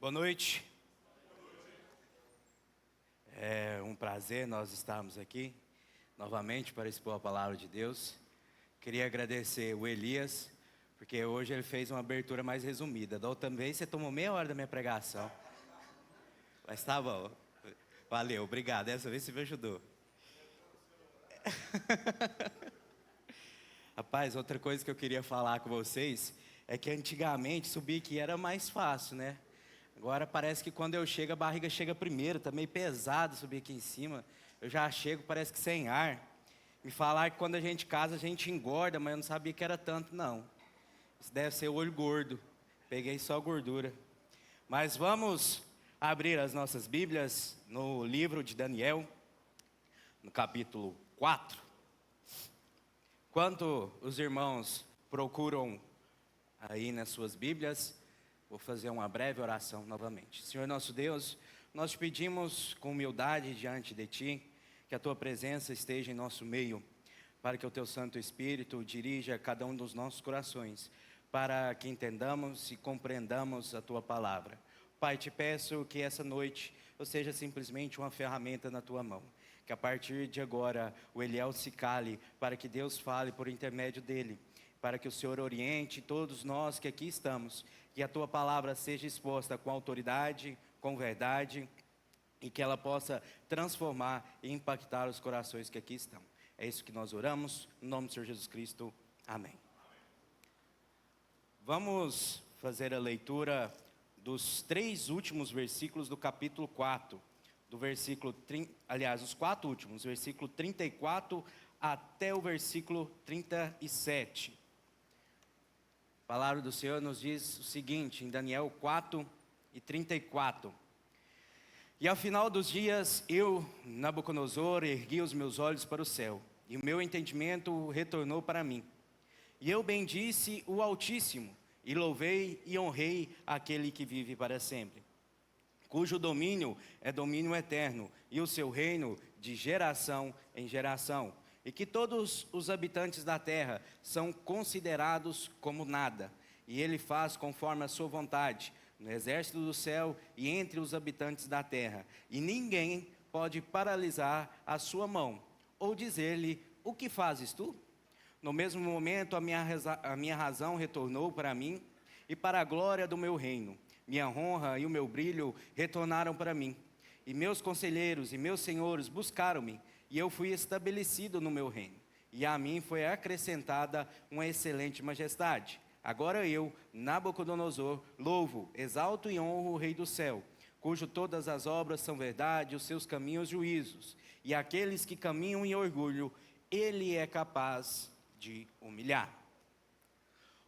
Boa noite. É um prazer nós estarmos aqui novamente para expor a palavra de Deus. Queria agradecer o Elias, porque hoje ele fez uma abertura mais resumida. Da outra vez você tomou meia hora da minha pregação. Mas tá bom. Valeu, obrigado. Dessa vez você me ajudou. Rapaz, outra coisa que eu queria falar com vocês é que antigamente subir aqui era mais fácil, né? Agora parece que quando eu chego, a barriga chega primeiro, tá meio pesado subir aqui em cima. Eu já chego, parece que sem ar. Me falaram que quando a gente casa, a gente engorda, mas eu não sabia que era tanto, não. Isso deve ser o olho gordo. Peguei só gordura. Mas vamos abrir as nossas Bíblias no livro de Daniel, no capítulo 4. Enquanto os irmãos procuram aí nas suas Bíblias, vou fazer uma breve oração novamente. Senhor nosso Deus, nós te pedimos com humildade diante de Ti, que a Tua presença esteja em nosso meio, para que o Teu Santo Espírito dirija cada um dos nossos corações, para que entendamos e compreendamos a Tua palavra. Pai, te peço que essa noite eu seja simplesmente uma ferramenta na Tua mão. Que a partir de agora o Eliel se cale, para que Deus fale por intermédio dele, para que o Senhor oriente todos nós que aqui estamos, que a Tua palavra seja exposta com autoridade, com verdade, e que ela possa transformar e impactar os corações que aqui estão. É isso que nós oramos, no nome do Senhor Jesus Cristo, amém. Vamos fazer a leitura dos 3 últimos versículos do capítulo 4, do versículo, os 4 últimos, versículo 34 até o versículo 37. A palavra do Senhor nos diz o seguinte, em Daniel 4 e 34. E ao final dos dias, eu, Nabucodonosor, ergui os meus olhos para o céu, e o meu entendimento retornou para mim. E eu bendisse o Altíssimo, e louvei e honrei aquele que vive para sempre, cujo domínio é domínio eterno, e o seu reino de geração em geração, e que todos os habitantes da terra são considerados como nada, e ele faz conforme a sua vontade, no exército do céu e entre os habitantes da terra, e ninguém pode paralisar a sua mão, ou dizer-lhe, o que fazes tu? No mesmo momento a minha razão retornou para mim, e para a glória do meu reino. Minha honra e o meu brilho retornaram para mim, e meus conselheiros e meus senhores buscaram-me, e eu fui estabelecido no meu reino, e a mim foi acrescentada uma excelente majestade. Agora eu, Nabucodonosor, louvo, exalto e honro o Rei do céu, cujo todas as obras são verdade, os seus caminhos juízos, e aqueles que caminham em orgulho, ele é capaz de humilhar.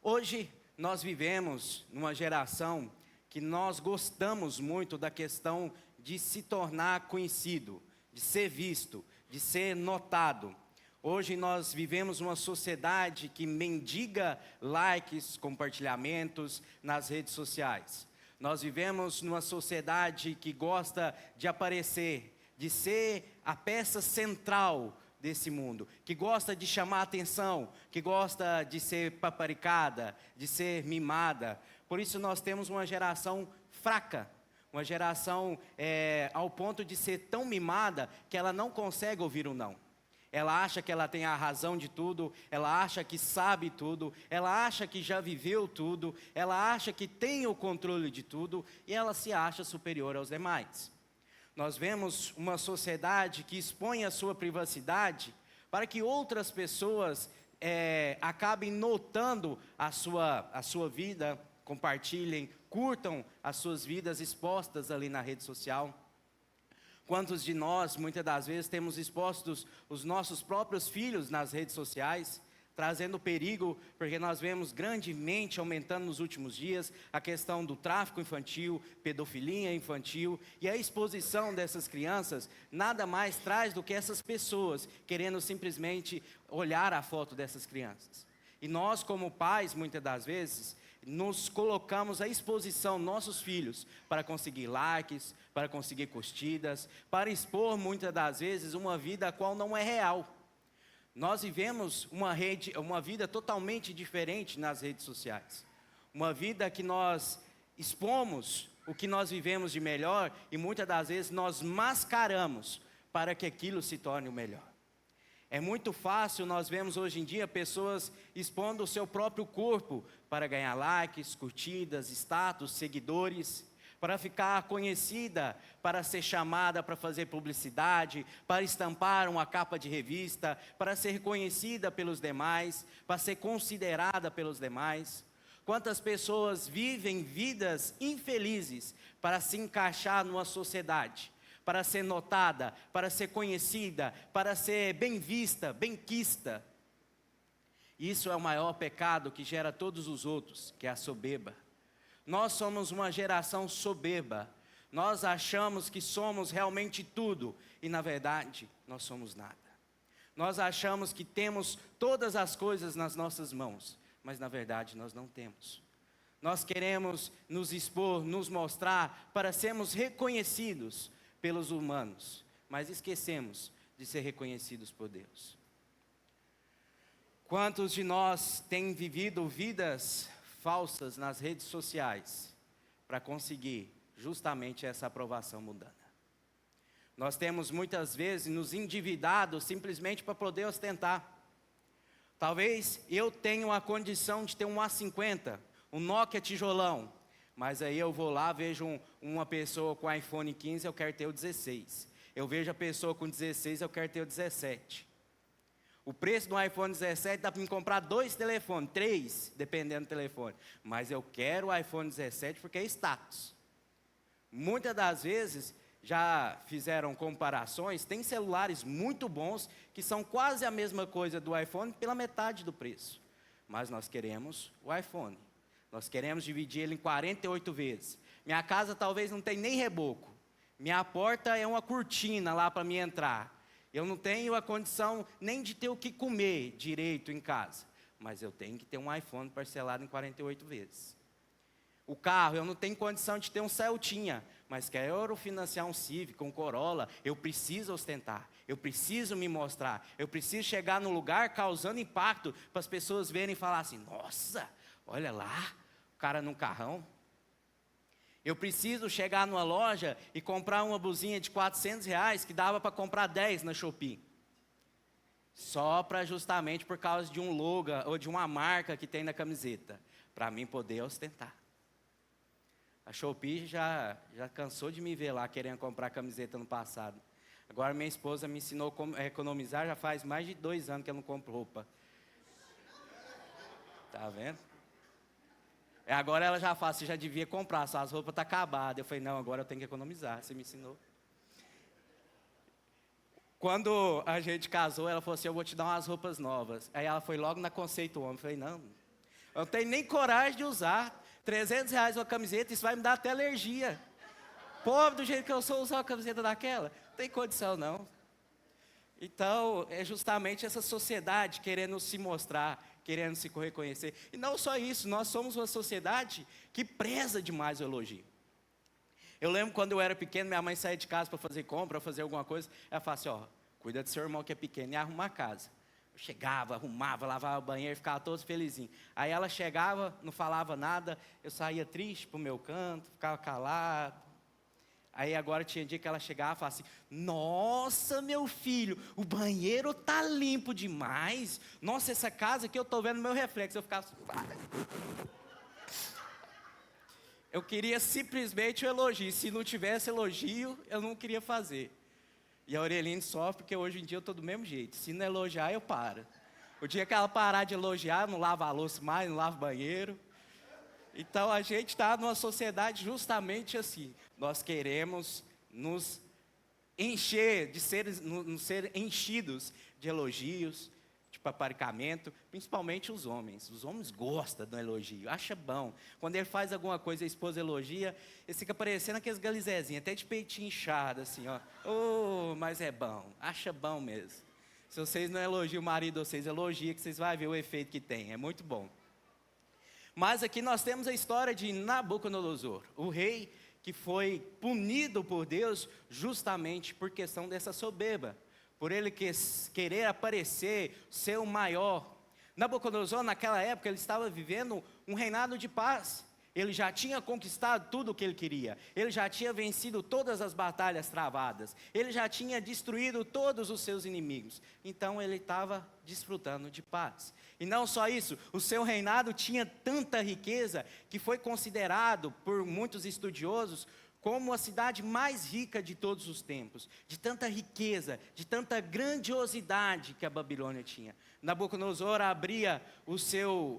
Hoje nós vivemos numa geração que nós gostamos muito da questão de se tornar conhecido, de ser visto, de ser notado. Hoje nós vivemos uma sociedade que mendiga likes, compartilhamentos nas redes sociais. Nós vivemos numa sociedade que gosta de aparecer, de ser a peça central desse mundo, que gosta de chamar atenção, que gosta de ser paparicada, de ser mimada. Por isso nós temos uma geração fraca, uma geração ao ponto de ser tão mimada que ela não consegue ouvir o não. Ela acha que ela tem a razão de tudo, ela acha que sabe tudo, ela acha que já viveu tudo, ela acha que tem o controle de tudo e ela se acha superior aos demais. Nós vemos uma sociedade que expõe a sua privacidade para que outras pessoas acabem notando a sua vida, compartilhem, curtam as suas vidas expostas ali na rede social. Quantos de nós, muitas das vezes, temos expostos os nossos próprios filhos nas redes sociais, trazendo perigo, porque nós vemos grandemente aumentando nos últimos dias a questão do tráfico infantil, pedofilia infantil, e a exposição dessas crianças nada mais traz do que essas pessoas querendo simplesmente olhar a foto dessas crianças. E nós, como pais, muitas das vezes, nos colocamos à exposição nossos filhos para conseguir likes, para conseguir curtidas, para expor muitas das vezes uma vida a qual não é real. Nós vivemos uma vida totalmente diferente nas redes sociais. Uma vida que nós expomos o que nós vivemos de melhor e muitas das vezes nós mascaramos para que aquilo se torne o melhor. É muito fácil, nós vemos hoje em dia pessoas expondo o seu próprio corpo para ganhar likes, curtidas, status, seguidores, para ficar conhecida, para ser chamada para fazer publicidade, para estampar uma capa de revista, para ser reconhecida pelos demais, para ser considerada pelos demais. Quantas pessoas vivem vidas infelizes para se encaixar numa sociedade, para ser notada, para ser conhecida, para ser bem vista, bem quista. Isso é o maior pecado que gera todos os outros, que é a soberba. Nós somos uma geração soberba. Nós achamos que somos realmente tudo e na verdade nós somos nada. Nós achamos que temos todas as coisas nas nossas mãos, mas na verdade nós não temos. Nós queremos nos expor, nos mostrar para sermos reconhecidos pelos humanos, mas esquecemos de ser reconhecidos por Deus. Quantos de nós têm vivido vidas falsas nas redes sociais para conseguir justamente essa aprovação mundana? Nós temos muitas vezes nos endividado simplesmente para poder ostentar. Talvez eu tenha a condição de ter um A50, um Nokia tijolão, mas aí eu vou lá, vejo uma pessoa com iPhone 15, eu quero ter o 16. Eu vejo a pessoa com 16, eu quero ter o 17. O preço do iPhone 17 dá para me comprar 2 telefones, 3, dependendo do telefone. Mas eu quero o iPhone 17 porque é status. Muitas das vezes já fizeram comparações, tem celulares muito bons que são quase a mesma coisa do iPhone pela metade do preço. Mas nós queremos o iPhone. Nós queremos dividir ele em 48 vezes. Minha casa talvez não tenha nem reboco. Minha porta é uma cortina lá para mim entrar. Eu não tenho a condição nem de ter o que comer direito em casa. Mas eu tenho que ter um iPhone parcelado em 48 vezes. O carro, eu não tenho condição de ter um Celtinha. Mas quero financiar um Civic, um Corolla. Eu preciso ostentar. Eu preciso me mostrar. Eu preciso chegar no lugar causando impacto para as pessoas verem e falar assim: nossa, olha lá. Cara num carrão. Eu preciso chegar numa loja e comprar uma blusinha de R$400 que dava para comprar 10 na Shopee. Só para justamente por causa de um logo ou de uma marca que tem na camiseta. Para mim poder ostentar. A Shopee já cansou de me ver lá querendo comprar camiseta no passado. Agora minha esposa me ensinou a economizar, já faz mais de 2 anos que eu não compro roupa. Tá vendo? Agora ela já fala, você já devia comprar, suas roupas estão acabadas. Eu falei, não, agora eu tenho que economizar, você me ensinou. Quando a gente casou, ela falou assim, eu vou te dar umas roupas novas. Aí ela foi logo na Conceito Homem. Eu falei, não, eu não tenho nem coragem de usar. R$300 uma camiseta, isso vai me dar até alergia. Pobre do jeito que eu sou, usar uma camiseta daquela? Não tem condição, não. Então, é justamente essa sociedade querendo se mostrar, querendo se reconhecer. E não só isso, nós somos uma sociedade que preza demais o elogio. Eu lembro quando eu era pequeno, minha mãe saía de casa para fazer compra, para fazer alguma coisa. Ela falava assim, ó, cuida do seu irmão que é pequeno e arruma a casa. Eu chegava, arrumava, lavava o banheiro, ficava todo felizinho. Aí ela chegava, não falava nada, eu saía triste para o meu canto, ficava calado. Aí agora tinha dia que ela chegava e falava assim, nossa meu filho, o banheiro tá limpo demais. Nossa, essa casa aqui eu estou vendo meu reflexo. Eu ficava assim, eu queria simplesmente o elogio. Se não tivesse elogio, eu não queria fazer. E a Aureline sofre porque hoje em dia eu estou do mesmo jeito. Se não elogiar, eu paro. O dia que ela parar de elogiar, não lava a louça mais, não lava o banheiro. Então a gente está numa sociedade justamente assim. Nós queremos nos encher, nos ser enchidos de elogios, de paparicamento, principalmente os homens. Os homens gostam do elogio, acha bom. Quando ele faz alguma coisa, a esposa elogia, ele fica parecendo aqueles galizezinhos, até de peitinho inchado, assim, ó. Oh, mas é bom, acha bom mesmo. Se vocês não elogiam o marido, vocês elogiam, que vocês vão ver o efeito que tem, é muito bom. Mas aqui nós temos a história de Nabucodonosor, o rei que foi punido por Deus justamente por questão dessa soberba, por ele querer aparecer, ser o maior. Nabucodonosor, naquela época, ele estava vivendo um reinado de paz. Ele já tinha conquistado tudo o que ele queria. Ele já tinha vencido todas as batalhas travadas. Ele já tinha destruído todos os seus inimigos. Então ele estava desfrutando de paz. E não só isso, o seu reinado tinha tanta riqueza que foi considerado por muitos estudiosos como a cidade mais rica de todos os tempos. De tanta riqueza, de tanta grandiosidade que a Babilônia tinha. Nabucodonosor abria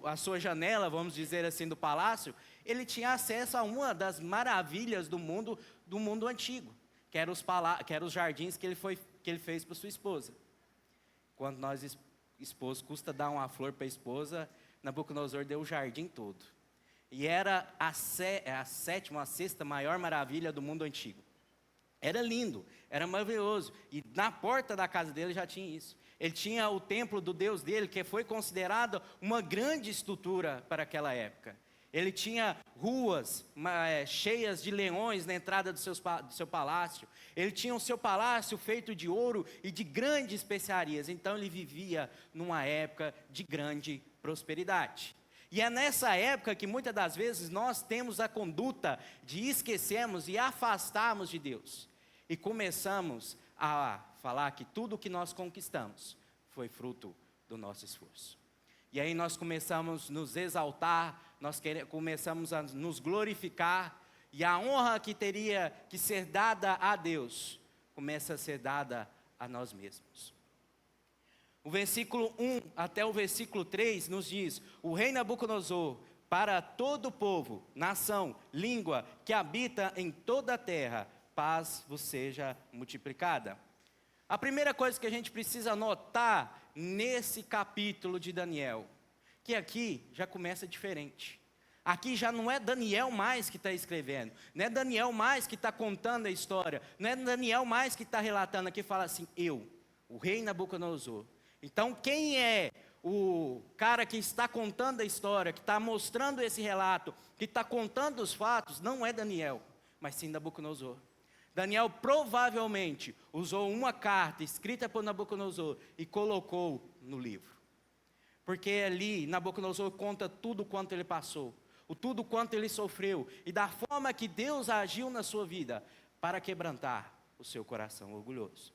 a sua janela, vamos dizer assim, do palácio. Ele tinha acesso a uma das maravilhas do mundo antigo, que eram os jardins que ele fez para sua esposa. Quando nós, esposos, custa dar uma flor para a esposa, Nabucodonosor deu o jardim todo. E era a sétima, a sexta maior maravilha do mundo antigo. Era lindo, era maravilhoso. E na porta da casa dele já tinha isso. Ele tinha o templo do Deus dele, que foi considerado uma grande estrutura para aquela época. Ele tinha ruas cheias de leões na entrada do seu palácio. Ele tinha o seu palácio feito de ouro e de grandes especiarias. Então ele vivia numa época de grande prosperidade. E é nessa época que muitas das vezes nós temos a conduta de esquecermos e afastarmos de Deus. E começamos a falar que tudo o que nós conquistamos foi fruto do nosso esforço. E aí nós começamos a nos exaltar, começamos a nos glorificar, e a honra que teria que ser dada a Deus, começa a ser dada a nós mesmos. O versículo 1 até o versículo 3 nos diz: o rei Nabucodonosor, para todo o povo, nação, língua, que habita em toda a terra, paz vos seja multiplicada. A primeira coisa que a gente precisa notar nesse capítulo de Daniel, que aqui já começa diferente. Aqui já não é Daniel mais que está escrevendo, não é Daniel mais que está contando a história, não é Daniel mais que está relatando, aqui fala assim: eu, o rei Nabucodonosor. Então quem é o cara que está contando a história, que está mostrando esse relato, que está contando os fatos, não é Daniel, mas sim Nabucodonosor. Daniel provavelmente usou uma carta escrita por Nabucodonosor e colocou no livro. Porque ali Nabucodonosor conta tudo quanto ele passou, o tudo quanto ele sofreu, e da forma que Deus agiu na sua vida, para quebrantar o seu coração orgulhoso.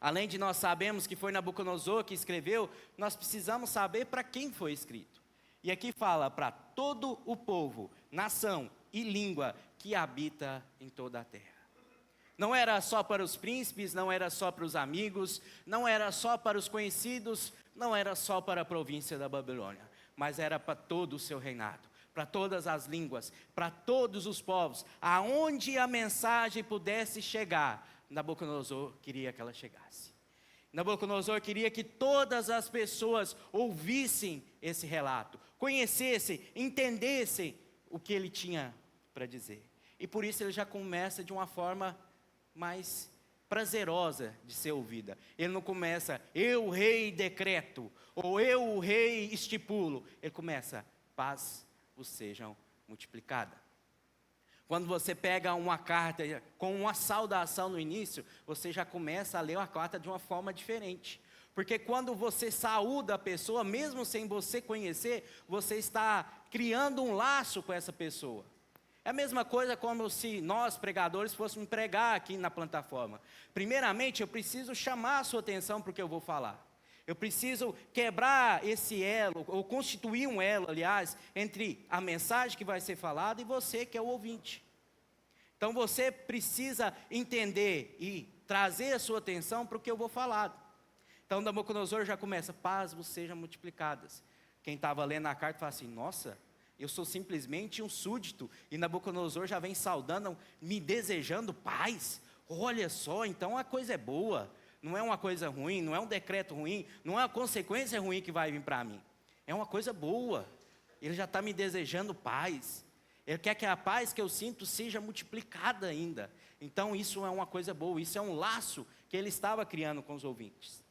Além de nós sabermos que foi Nabucodonosor que escreveu, nós precisamos saber para quem foi escrito. E aqui fala para todo o povo, nação e língua que habita em toda a terra. Não era só para os príncipes, não era só para os amigos, não era só para os conhecidos, não era só para a província da Babilônia, mas era para todo o seu reinado, para todas as línguas, para todos os povos, aonde a mensagem pudesse chegar, Nabucodonosor queria que ela chegasse. Nabucodonosor queria que todas as pessoas ouvissem esse relato, conhecessem, entendessem o que ele tinha para dizer. E por isso ele já começa de uma forma mais prazerosa de ser ouvida. Ele não começa, eu, rei, decreto, ou eu, o rei, estipulo. Ele começa, paz vos sejam multiplicada. Quando você pega uma carta com uma saudação no início, você já começa a ler a carta de uma forma diferente. Porque quando você saúda a pessoa, mesmo sem você conhecer, você está criando um laço com essa pessoa. É a mesma coisa como se nós, pregadores, fôssemos pregar aqui na plataforma. Primeiramente, eu preciso chamar a sua atenção para o que eu vou falar. Eu preciso quebrar esse elo, ou constituir um elo, aliás, entre a mensagem que vai ser falada e você que é o ouvinte. Então você precisa entender e trazer a sua atenção para o que eu vou falar. Então Nabucodonosor já começa, paz vos sejam multiplicadas. Quem estava lendo a carta fala assim, nossa, eu sou simplesmente um súdito, e Nabucodonosor já vem saudando, me desejando paz. Olha só, então a coisa é boa. Não é uma coisa ruim, não é um decreto ruim, não é uma consequência ruim que vai vir para mim. É uma coisa boa. Ele já está me desejando paz. Ele quer que a paz que eu sinto seja multiplicada ainda. Então isso é uma coisa boa, isso é um laço que ele estava criando com os ouvintes.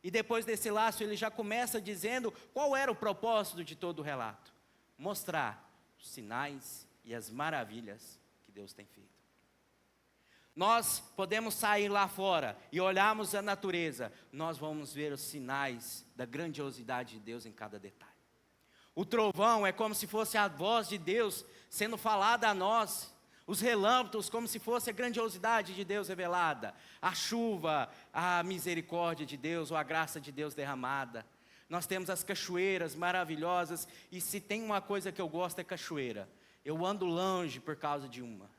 E depois desse laço ele já começa dizendo qual era o propósito de todo o relato. Mostrar os sinais e as maravilhas que Deus tem feito. Nós podemos sair lá fora e olharmos a natureza, nós vamos ver os sinais da grandiosidade de Deus em cada detalhe. O trovão é como se fosse a voz de Deus sendo falada a nós. Os relâmpagos como se fosse a grandiosidade de Deus revelada. A chuva, a misericórdia de Deus ou a graça de Deus derramada. Nós temos as cachoeiras maravilhosas. E se tem uma coisa que eu gosto é cachoeira. Eu ando longe por causa de uma.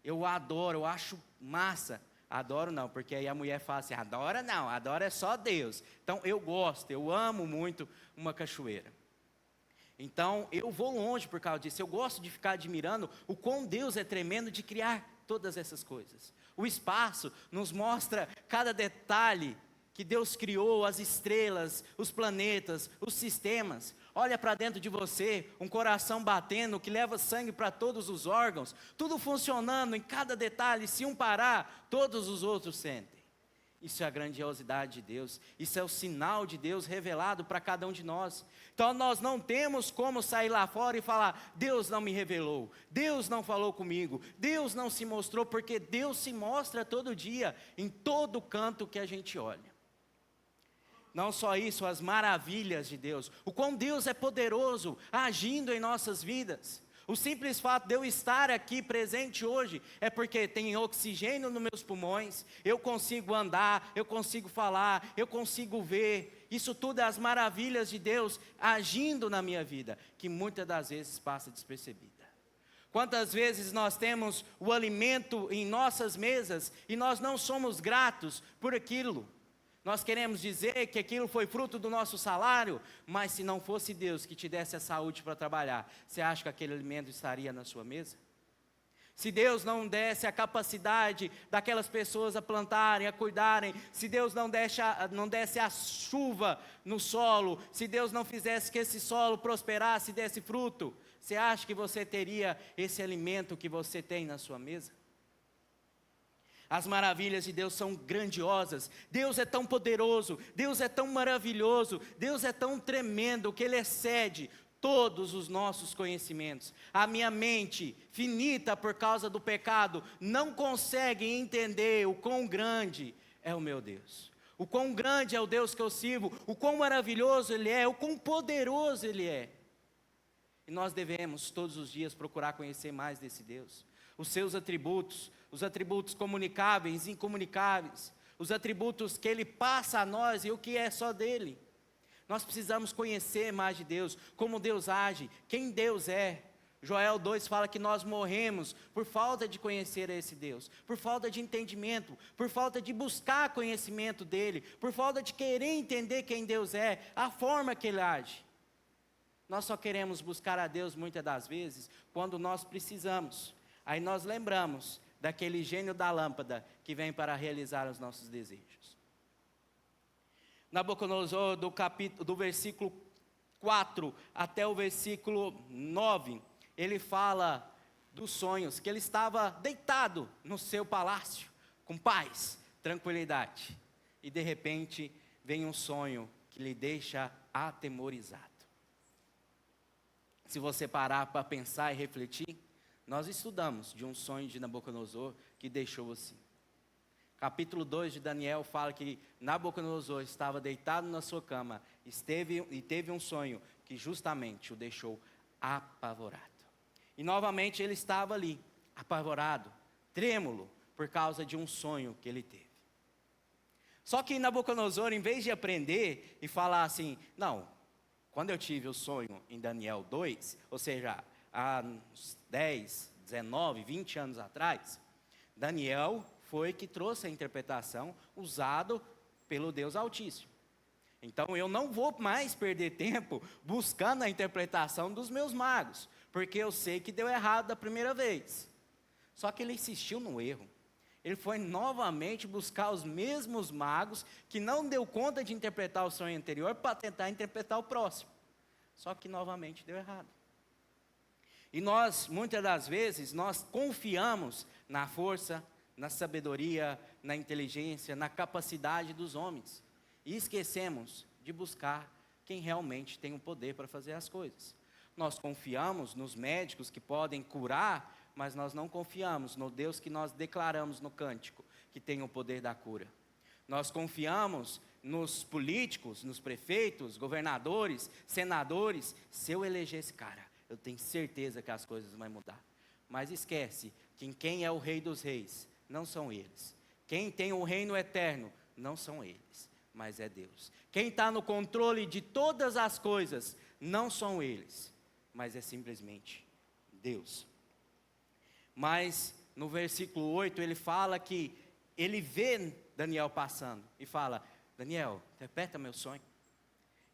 Eu adoro, eu acho massa. Adoro não, porque aí a mulher fala assim, adora não, adora é só Deus. Então eu gosto, eu amo muito uma cachoeira. Então eu vou longe por causa disso, eu gosto de ficar admirando o quão Deus é tremendo de criar todas essas coisas. O espaço nos mostra cada detalhe que Deus criou, as estrelas, os planetas, os sistemas. Olha para dentro de você, um coração batendo, que leva sangue para todos os órgãos, tudo funcionando em cada detalhe, se um parar, todos os outros sentem. Isso é a grandiosidade de Deus, isso é o sinal de Deus revelado para cada um de nós. Então nós não temos como sair lá fora e falar, Deus não me revelou, Deus não falou comigo, Deus não se mostrou, porque Deus se mostra todo dia, em todo canto que a gente olha. Não só isso, as maravilhas de Deus, o quão Deus é poderoso, agindo em nossas vidas. O simples fato de eu estar aqui presente hoje, é porque tem oxigênio nos meus pulmões, eu consigo andar, eu consigo falar, eu consigo ver. Isso tudo é as maravilhas de Deus agindo na minha vida, que muitas das vezes passa despercebida. Quantas vezes nós temos o alimento em nossas mesas, e nós não somos gratos por aquilo. Nós queremos dizer que aquilo foi fruto do nosso salário, mas se não fosse Deus que te desse a saúde para trabalhar, você acha que aquele alimento estaria na sua mesa? Se Deus não desse a capacidade daquelas pessoas a plantarem, a cuidarem, se Deus não desse a chuva no solo, se Deus não fizesse que esse solo prosperasse e desse fruto, você acha que você teria esse alimento que você tem na sua mesa? As maravilhas de Deus são grandiosas, Deus é tão poderoso, Deus é tão maravilhoso, Deus é tão tremendo que Ele excede todos os nossos conhecimentos. A minha mente, finita por causa do pecado, não consegue entender o quão grande é o meu Deus. O quão grande é o Deus que eu sirvo, o quão maravilhoso Ele é, o quão poderoso Ele é. E nós devemos todos os dias procurar conhecer mais desse Deus. Os seus atributos, os atributos comunicáveis, incomunicáveis, os atributos que Ele passa a nós e o que é só dEle. Nós precisamos conhecer mais de Deus, como Deus age, quem Deus é. Joel 2 fala que nós morremos por falta de conhecer esse Deus, por falta de entendimento, por falta de buscar conhecimento dEle, por falta de querer entender quem Deus é, a forma que Ele age. Nós só queremos buscar a Deus muitas das vezes quando nós precisamos. Aí nós lembramos daquele gênio da lâmpada que vem para realizar os nossos desejos. Nabucodonosor, do versículo 4 até o versículo 9, ele fala dos sonhos, que ele estava deitado no seu palácio, com paz, tranquilidade. E de repente vem um sonho que lhe deixa atemorizado. Se você parar para pensar e refletir, nós estudamos de um sonho de Nabucodonosor que deixou assim. Capítulo 2 de Daniel fala que Nabucodonosor estava deitado na sua cama e teve um sonho que justamente o deixou apavorado. E novamente ele estava ali, apavorado, trêmulo, por causa de um sonho que ele teve. Só que Nabucodonosor, em vez de aprender e falar assim, não, quando eu tive o sonho em Daniel 2, ou seja, há uns 10, 19, 20 anos atrás, Daniel foi que trouxe a interpretação usado pelo Deus Altíssimo. Então eu não vou mais perder tempo buscando a interpretação dos meus magos, porque eu sei que deu errado da primeira vez. Só que ele insistiu no erro. Ele foi novamente buscar os mesmos magos que não deu conta de interpretar o sonho anterior para tentar interpretar o próximo. Só que novamente deu errado. E nós, muitas das vezes, nós confiamos na força, na sabedoria, na inteligência, na capacidade dos homens. E esquecemos de buscar quem realmente tem o poder para fazer as coisas. Nós confiamos nos médicos que podem curar, mas nós não confiamos no Deus que nós declaramos no cântico, que tem o poder da cura. Nós confiamos nos políticos, nos prefeitos, governadores, senadores. Se eu eleger esse cara, eu tenho certeza que as coisas vão mudar. Mas esquece que quem é o Rei dos Reis não são eles. Quem tem o reino eterno não são eles, mas é Deus. Quem está no controle de todas as coisas não são eles, mas é simplesmente Deus. Mas no versículo 8 ele fala que ele vê Daniel passando e fala: Daniel, interpreta meu sonho.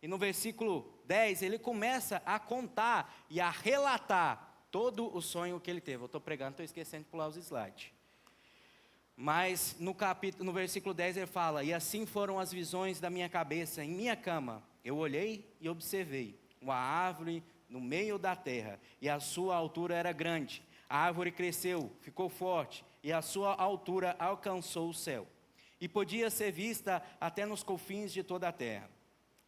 E no versículo 10 ele começa a contar e a relatar todo o sonho que ele teve. Eu estou pregando, estou esquecendo de pular os slides. Mas no versículo 10 ele fala: e assim foram as visões da minha cabeça em minha cama. Eu olhei e observei uma árvore no meio da terra, e a sua altura era grande. A árvore cresceu, ficou forte, e a sua altura alcançou o céu. E podia ser vista até nos confins de toda a terra.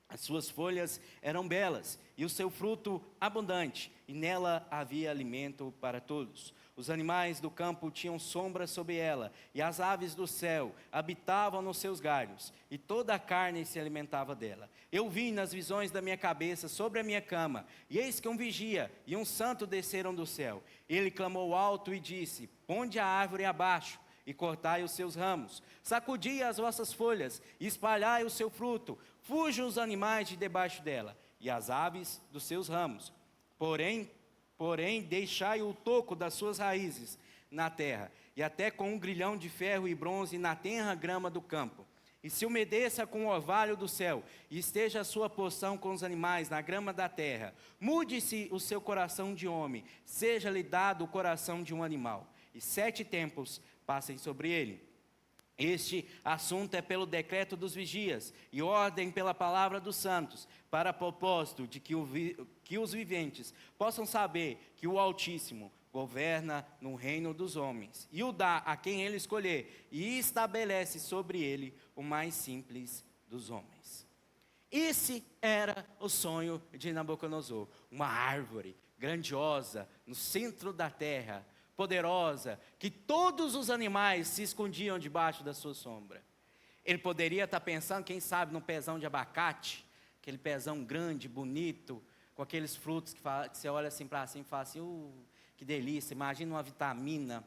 As suas folhas eram belas, e o seu fruto abundante, e nela havia alimento para todos. Os animais do campo tinham sombra sobre ela, e as aves do céu habitavam nos seus galhos, e toda a carne se alimentava dela. Eu vi nas visões da minha cabeça sobre a minha cama, e eis que um vigia e um santo desceram do céu. Ele clamou alto e disse: ponde a árvore abaixo, e cortai os seus ramos, sacudi as vossas folhas, e espalhai o seu fruto, fujam os animais de debaixo dela, e as aves dos seus ramos. Porém, deixai o toco das suas raízes na terra, e até com um grilhão de ferro e bronze na tenra grama do campo. E se umedeça com o orvalho do céu, e esteja a sua porção com os animais na grama da terra. Mude-se o seu coração de homem, seja-lhe dado o coração de um animal, e 7 tempos passem sobre ele. Este assunto é pelo decreto dos vigias, e ordem pela palavra dos santos, para propósito de que os viventes possam saber que o Altíssimo governa no reino dos homens, e o dá a quem ele escolher, e estabelece sobre ele o mais simples dos homens. Esse era o sonho de Nabucodonosor, uma árvore grandiosa no centro da terra, poderosa, que todos os animais se escondiam debaixo da sua sombra. Ele poderia estar pensando, quem sabe, num pezão de abacate, aquele pezão grande, bonito, com aqueles frutos que você olha assim para cima e fala assim: que delícia, imagina uma vitamina,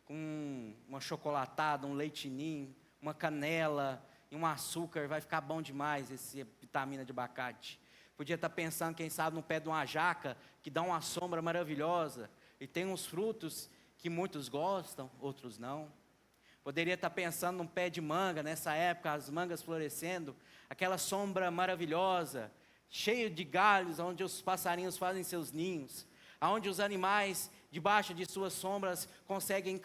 com uma chocolatada, um leite ninho, uma canela e um açúcar, vai ficar bom demais essa vitamina de abacate. Podia estar pensando, quem sabe, no pé de uma jaca, que dá uma sombra maravilhosa, e tem uns frutos que muitos gostam, outros não. Poderia estar pensando num pé de manga, nessa época, as mangas florescendo, aquela sombra maravilhosa, cheio de galhos, onde os passarinhos fazem seus ninhos, onde os animais, debaixo de suas sombras, conseguem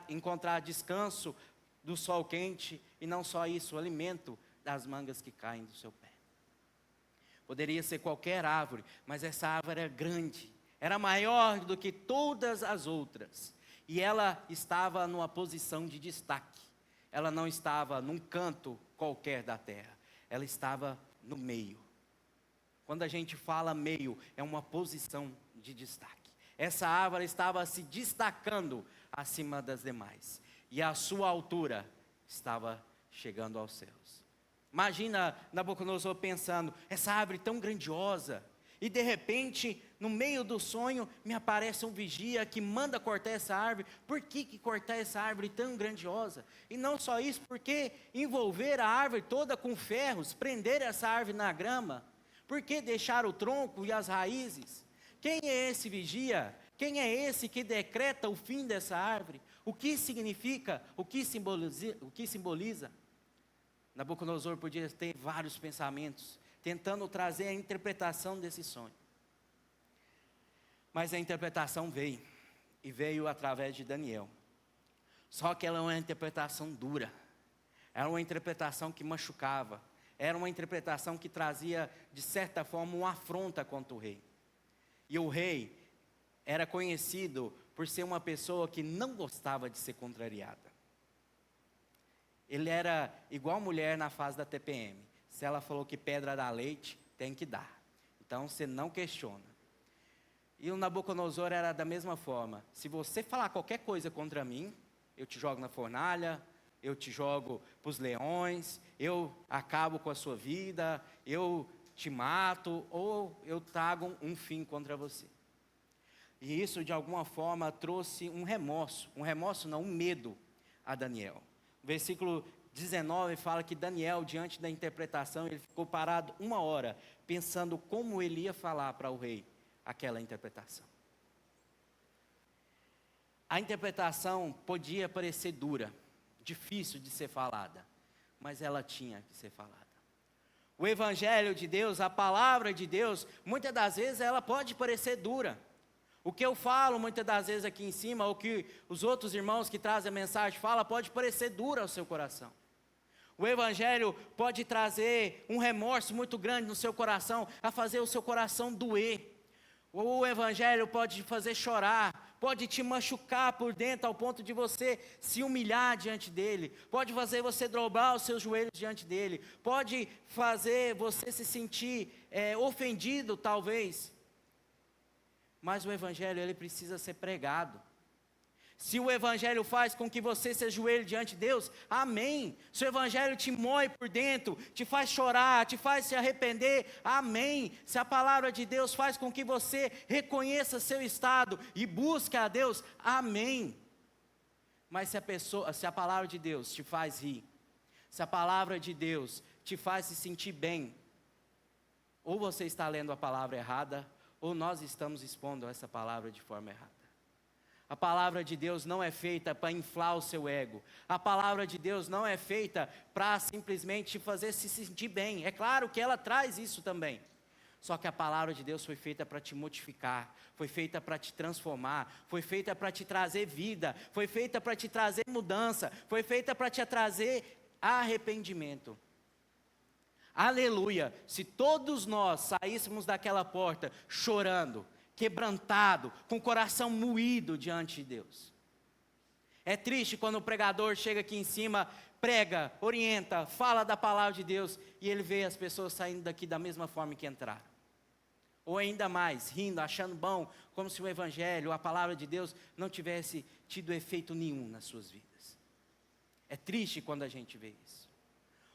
encontrar descanso do sol quente, e não só isso, o alimento das mangas que caem do seu pé. Poderia ser qualquer árvore, mas essa árvore era grande, era maior do que todas as outras. E ela estava numa posição de destaque. Ela não estava num canto qualquer da terra. Ela estava no meio. Quando a gente fala meio, é uma posição de destaque. Essa árvore estava se destacando acima das demais. E a sua altura estava chegando aos céus. Imagina Nabucodonosor pensando: essa árvore tão grandiosa. E de repente, no meio do sonho, me aparece um vigia que manda cortar essa árvore. Por que cortar essa árvore tão grandiosa? E não só isso, por que envolver a árvore toda com ferros, prender essa árvore na grama? Por que deixar o tronco e as raízes? Quem é esse vigia? Quem é esse que decreta o fim dessa árvore? O que significa? O que simboliza? Nabucodonosor podia ter vários pensamentos, tentando trazer a interpretação desse sonho. Mas a interpretação veio, e veio através de Daniel. Só que ela é uma interpretação dura, era uma interpretação que machucava, era uma interpretação que trazia, de certa forma, uma afronta contra o rei. E o rei era conhecido por ser uma pessoa que não gostava de ser contrariada. Ele era igual mulher na fase da TPM. Se ela falou que pedra dá leite, tem que dar. Então você não questiona. E o Nabucodonosor era da mesma forma. Se você falar qualquer coisa contra mim, eu te jogo na fornalha, eu te jogo para os leões, eu acabo com a sua vida, eu te mato, ou eu trago um fim contra você. E isso, de alguma forma, trouxe um remorso não, um medo a Daniel. O versículo 19 fala que Daniel, diante da interpretação, ele ficou parado 1 hora, pensando como ele ia falar para o rei aquela interpretação. A interpretação podia parecer dura, difícil de ser falada, mas ela tinha que ser falada. O Evangelho de Deus, a palavra de Deus, muitas das vezes ela pode parecer dura. O que eu falo muitas das vezes aqui em cima, ou que os outros irmãos que trazem a mensagem falam, pode parecer dura ao seu coração. O Evangelho pode trazer um remorso muito grande no seu coração, a fazer o seu coração doer. O Evangelho pode te fazer chorar, pode te machucar por dentro ao ponto de você se humilhar diante dele, pode fazer você dobrar os seus joelhos diante dele, pode fazer você se sentir ofendido talvez. Mas o Evangelho, ele precisa ser pregado. Se o Evangelho faz com que você se ajoelhe diante de Deus, amém. Se o Evangelho te moe por dentro, te faz chorar, te faz se arrepender, amém. Se a palavra de Deus faz com que você reconheça seu estado e busque a Deus, amém. Mas se a palavra de Deus te faz rir, se a palavra de Deus te faz se sentir bem, ou você está lendo a palavra errada, ou nós estamos expondo essa palavra de forma errada. A palavra de Deus não é feita para inflar o seu ego. A palavra de Deus não é feita para simplesmente te fazer se sentir bem. É claro que ela traz isso também. Só que a palavra de Deus foi feita para te modificar, foi feita para te transformar, foi feita para te trazer vida, foi feita para te trazer mudança, foi feita para te trazer arrependimento. Aleluia! Se todos nós saíssemos daquela porta chorando, quebrantado, com o coração moído diante de Deus. É triste quando o pregador chega aqui em cima, prega, orienta, fala da palavra de Deus, e ele vê as pessoas saindo daqui da mesma forma que entraram. Ou ainda mais, rindo, achando bom, como se o Evangelho, a palavra de Deus, não tivesse tido efeito nenhum nas suas vidas. É triste quando a gente vê isso.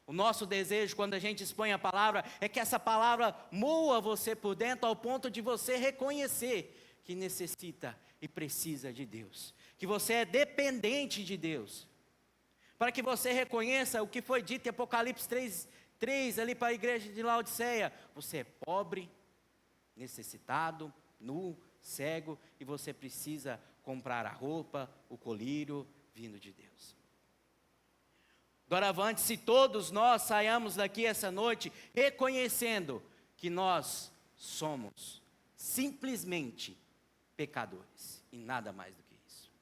O nosso desejo, quando a gente expõe a palavra, é que essa palavra moa você por dentro, ao ponto de você reconhecer que necessita e precisa de Deus, que você é dependente de Deus, para que você reconheça o que foi dito em Apocalipse 3 ali para a igreja de Laodiceia: você é pobre, necessitado, nu, cego, e você precisa comprar a roupa, o colírio vindo de Deus. Doravante, se todos nós saiamos daqui essa noite reconhecendo que nós somos simplesmente pecadores e nada mais do que isso.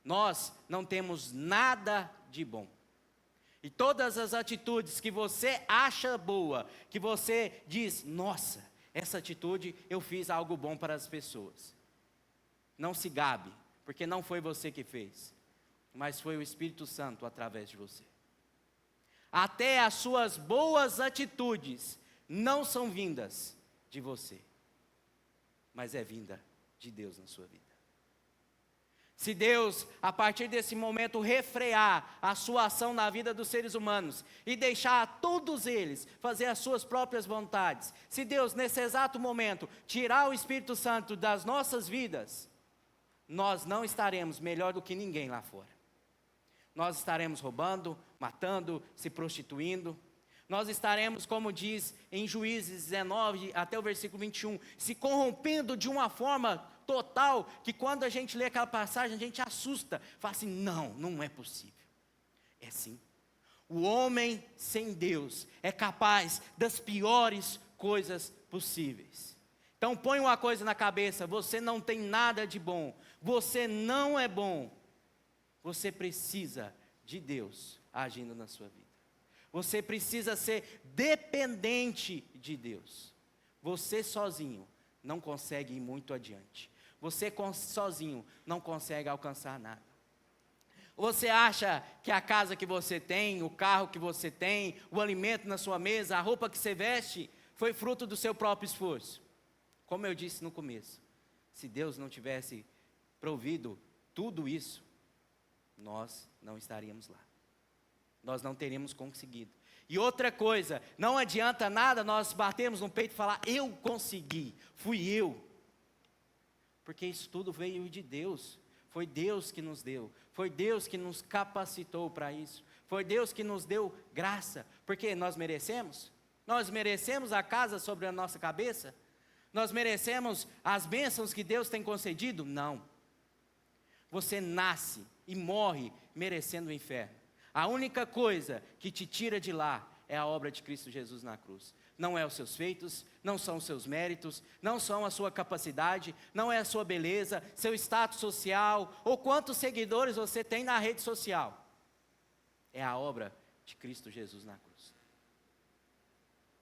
Nós não temos nada de bom. E todas as atitudes que você acha boa, que você diz, nossa, essa atitude eu fiz algo bom para as pessoas. Não se gabe, porque não foi você que fez, mas foi o Espírito Santo através de você. Até as suas boas atitudes não são vindas de você, mas é vinda de Deus na sua vida. Se Deus, a partir desse momento, refrear a sua ação na vida dos seres humanos e deixar todos eles fazer as suas próprias vontades, se Deus, nesse exato momento, tirar o Espírito Santo das nossas vidas, nós não estaremos melhor do que ninguém lá fora. Nós estaremos roubando, matando, se prostituindo. Nós estaremos, como diz em Juízes 19, até o versículo 21, se corrompendo de uma forma total, que quando a gente lê aquela passagem, a gente assusta. Fala assim, não é possível. É sim. O homem sem Deus é capaz das piores coisas possíveis. Então põe uma coisa na cabeça, você não tem nada de bom. Você não é bom. Você precisa de Deus agindo na sua vida. Você precisa ser dependente de Deus. Você sozinho não consegue ir muito adiante. Você sozinho não consegue alcançar nada. Você acha que a casa que você tem, o carro que você tem, o alimento na sua mesa, a roupa que você veste, foi fruto do seu próprio esforço? Como eu disse no começo, se Deus não tivesse provido tudo isso, nós não estaríamos lá. nós não teríamos conseguido. E outra coisa, não adianta nada nós batermos no peito e falar, eu consegui, fui eu. Porque isso tudo veio de Deus. Foi Deus que nos deu. Foi Deus que nos capacitou para isso. Foi Deus que nos deu graça. Porque nós merecemos? Nós merecemos a casa sobre a nossa cabeça? Nós merecemos as bênçãos que Deus tem concedido? Não. Você nasce e morre merecendo o inferno. A única coisa que te tira de lá é a obra de Cristo Jesus na cruz. Não é os seus feitos, não são os seus méritos, não são a sua capacidade, não é a sua beleza, seu status social, ou quantos seguidores você tem na rede social. É a obra de Cristo Jesus na cruz.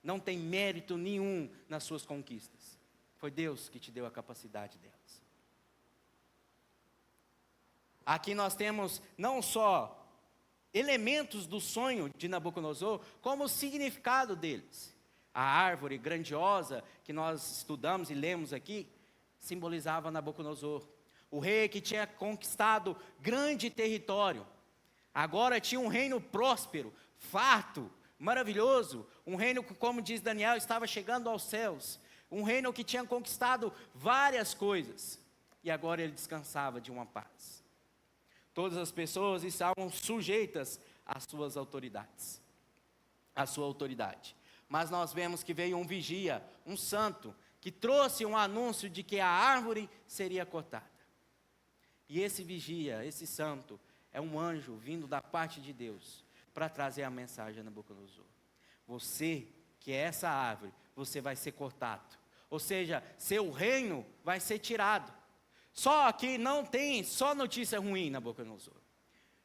Não tem mérito nenhum nas suas conquistas. Foi Deus que te deu a capacidade delas. Aqui nós temos não só elementos do sonho de Nabucodonosor, como o significado deles. A árvore grandiosa que nós estudamos e lemos aqui, simbolizava Nabucodonosor. O rei que tinha conquistado grande território, agora tinha um reino próspero, farto, maravilhoso, um reino que, como diz Daniel, estava chegando aos céus, um reino que tinha conquistado várias coisas, e agora ele descansava de uma paz. Todas as pessoas estavam sujeitas às suas autoridades, à sua autoridade. Mas nós vemos que veio um vigia, um santo, que trouxe um anúncio de que a árvore seria cortada. E esse vigia, esse santo, é um anjo vindo da parte de Deus, para trazer a mensagem a Nabucodonosor. Você, que é essa árvore, você vai ser cortado. Ou seja, seu reino vai ser tirado. Só que não tem só notícia ruim, Nabucodonosor.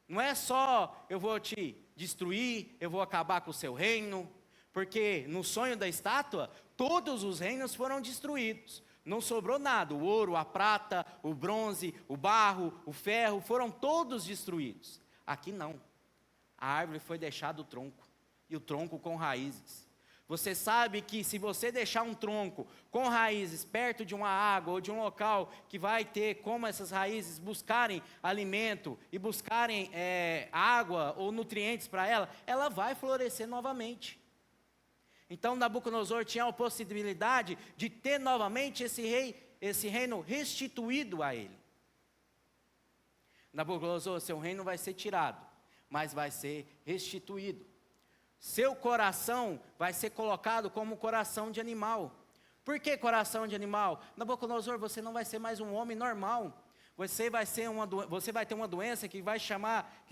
Não é só eu vou te destruir, eu vou acabar com o seu reino, porque no sonho da estátua, todos os reinos foram destruídos. Não sobrou nada, o ouro, a prata, o bronze, o barro, o ferro, foram todos destruídos. Aqui não. A árvore foi deixada o tronco, e o tronco com raízes. Você sabe que se você deixar um tronco com raízes perto de uma água ou de um local que vai ter como essas raízes buscarem alimento e buscarem água ou nutrientes para ela, ela vai florescer novamente. Então Nabucodonosor tinha a possibilidade de ter novamente esse reino restituído a ele. Nabucodonosor, seu reino vai ser tirado, mas vai ser restituído. Seu coração vai ser colocado como coração de animal. Por que coração de animal? Nabucodonosor, você não vai ser mais um homem normal. Você vai ter uma doença que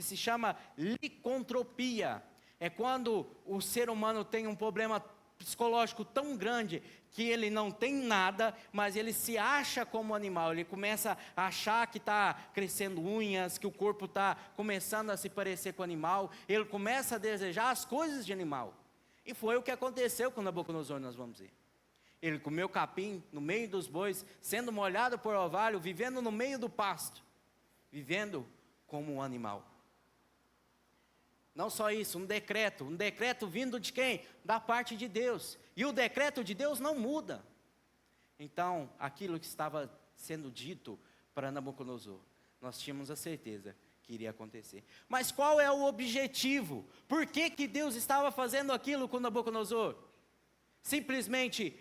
se chama licontropia. É quando o ser humano tem um problema psicológico tão grande que ele não tem nada, mas ele se acha como animal. Ele começa a achar que está crescendo unhas, que o corpo está começando a se parecer com o animal. Ele começa a desejar as coisas de animal. E foi o que aconteceu com Nabucodonosor, nós vamos ver. Ele comeu capim no meio dos bois, sendo molhado por orvalho, vivendo no meio do pasto, vivendo como um animal. Não só isso, um decreto vindo de quem? Da parte de Deus. E o decreto de Deus não muda. Então, aquilo que estava sendo dito para Nabucodonosor, nós tínhamos a certeza que iria acontecer. Mas qual é o objetivo? Por que Deus estava fazendo aquilo com Nabucodonosor? Simplesmente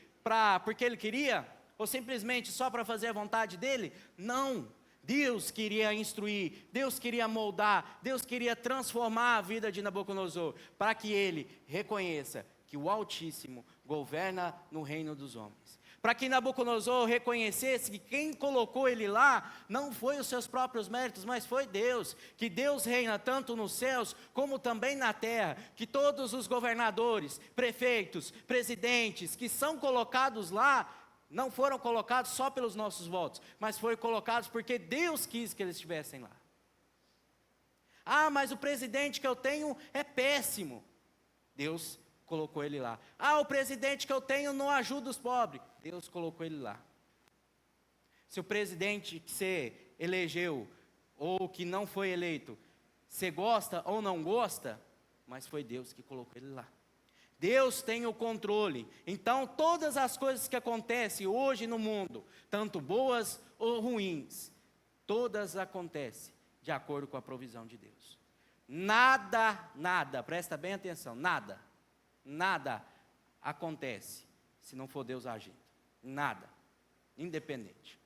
porque ele queria? Ou simplesmente só para fazer a vontade dele? Não. Deus queria instruir, Deus queria moldar, Deus queria transformar a vida de Nabucodonosor, para que ele reconheça que o Altíssimo governa no reino dos homens. Para que Nabucodonosor reconhecesse que quem colocou ele lá não foi os seus próprios méritos, mas foi Deus. Que Deus reina tanto nos céus como também na terra. Que todos os governadores, prefeitos, presidentes que são colocados lá, não foram colocados só pelos nossos votos, mas foram colocados porque Deus quis que eles estivessem lá. Ah, mas o presidente que eu tenho é péssimo. Deus colocou ele lá. Ah, o presidente que eu tenho não ajuda os pobres. Deus colocou ele lá. Se o presidente que você elegeu, ou que não foi eleito, você gosta ou não gosta, mas foi Deus que colocou ele lá. Deus tem o controle. Então, todas as coisas que acontecem hoje no mundo, tanto boas ou ruins, todas acontecem de acordo com a provisão de Deus. nada, presta bem atenção, nada acontece se não for Deus agindo. Nada, independente.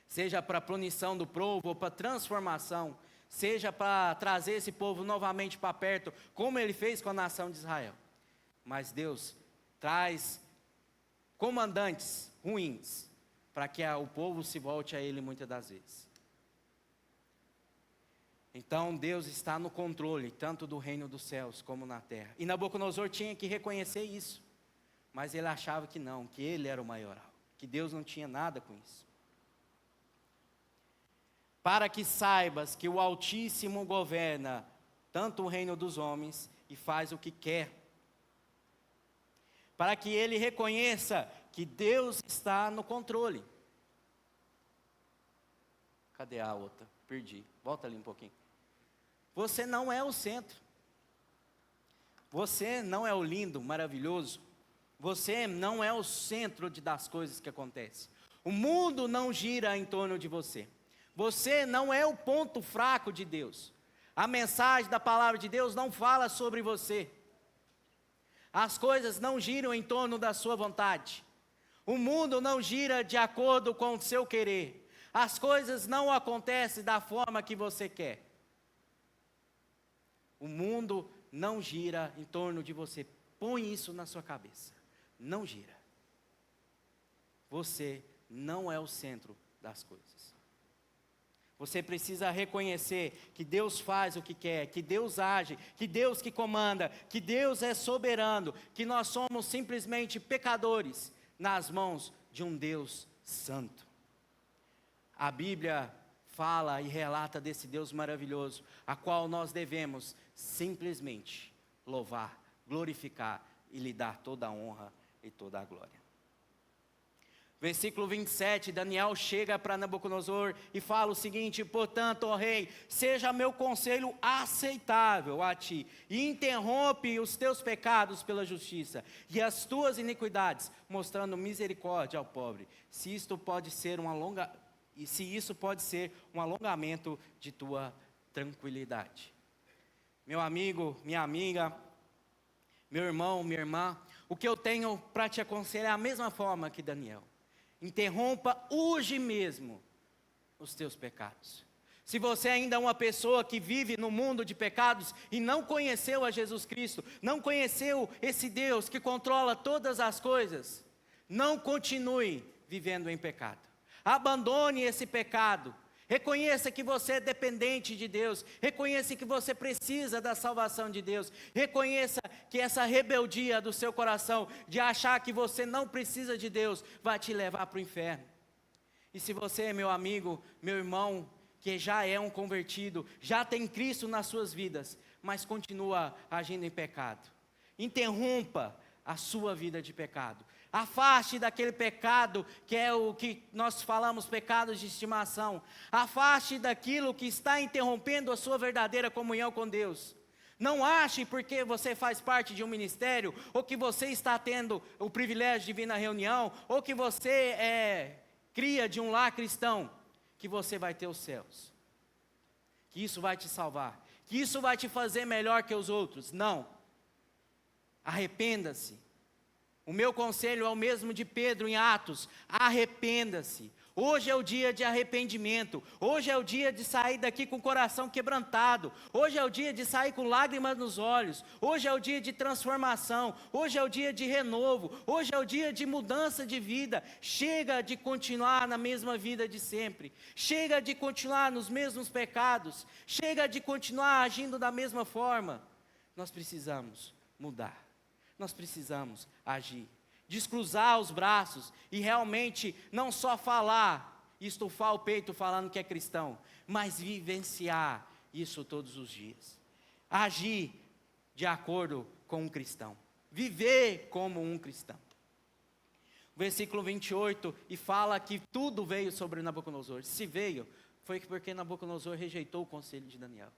Seja para a punição do povo ou para transformação, seja para trazer esse povo novamente para perto, como ele fez com a nação de Israel. Mas Deus traz comandantes ruins, para que o povo se volte a ele muitas das vezes. Então Deus está no controle, tanto do reino dos céus como na terra. E Nabucodonosor tinha que reconhecer isso, mas ele achava que não, que ele era o maioral, que Deus não tinha nada com isso. Para que saibas que o Altíssimo governa tanto o reino dos homens e faz o que quer. Para que ele reconheça que Deus está no controle. Cadê a outra? Perdi. Volta ali um pouquinho. Você não é o centro. Você não é o lindo, maravilhoso. Você não é o centro das coisas que acontecem. O mundo não gira em torno de você. Você não é o ponto fraco de Deus. A mensagem da palavra de Deus não fala sobre você. As coisas não giram em torno da sua vontade. O mundo não gira de acordo com o seu querer. As coisas não acontecem da forma que você quer. O mundo não gira em torno de você. Põe isso na sua cabeça. Não gira. Você não é o centro das coisas. Você precisa reconhecer que Deus faz o que quer, que Deus age, que Deus que comanda, que Deus é soberano, que nós somos simplesmente pecadores nas mãos de um Deus santo. A Bíblia fala e relata desse Deus maravilhoso, a qual nós devemos simplesmente louvar, glorificar e lhe dar toda a honra e toda a glória. Versículo 27, Daniel chega para Nabucodonosor e fala o seguinte: portanto, ó rei, seja meu conselho aceitável a ti, e interrompe os teus pecados pela justiça, e as tuas iniquidades, mostrando misericórdia ao pobre, se isso pode ser um alongamento de tua tranquilidade. Meu amigo, minha amiga, meu irmão, minha irmã, o que eu tenho para te aconselhar é a mesma forma que Daniel. Interrompa hoje mesmo os teus pecados. Se você ainda é uma pessoa que vive no mundo de pecados e não conheceu a Jesus Cristo, não conheceu esse Deus que controla todas as coisas, não continue vivendo em pecado. Abandone esse pecado. Reconheça que você é dependente de Deus. Reconheça que você precisa da salvação de Deus. Reconheça que essa rebeldia do seu coração, de achar que você não precisa de Deus, vai te levar para o inferno. E se você, meu amigo, meu irmão, que já é um convertido, já tem Cristo nas suas vidas, mas continua agindo em pecado, interrompa a sua vida de pecado. Afaste daquele pecado que é o que nós falamos, pecados de estimação. Afaste daquilo que está interrompendo a sua verdadeira comunhão com Deus. Não ache porque você faz parte de um ministério, ou que você está tendo o privilégio de vir na reunião, ou que você é cria de um lar cristão, que você vai ter os céus. Que isso vai te salvar. Que isso vai te fazer melhor que os outros. Não. Arrependa-se. O meu conselho é o mesmo de Pedro em Atos: arrependa-se. Hoje é o dia de arrependimento. Hoje é o dia de sair daqui com o coração quebrantado. Hoje é o dia de sair com lágrimas nos olhos. Hoje é o dia de transformação. Hoje é o dia de renovo. Hoje é o dia de mudança de vida. Chega de continuar na mesma vida de sempre. Chega de continuar nos mesmos pecados. Chega de continuar agindo da mesma forma. Nós precisamos mudar. Nós precisamos agir, descruzar os braços e realmente não só falar, estufar o peito falando que é cristão, mas vivenciar isso todos os dias. Agir de acordo com um cristão, viver como um cristão. Versículo 28, e fala que tudo veio sobre Nabucodonosor. Se veio, foi porque Nabucodonosor rejeitou o conselho de Daniel.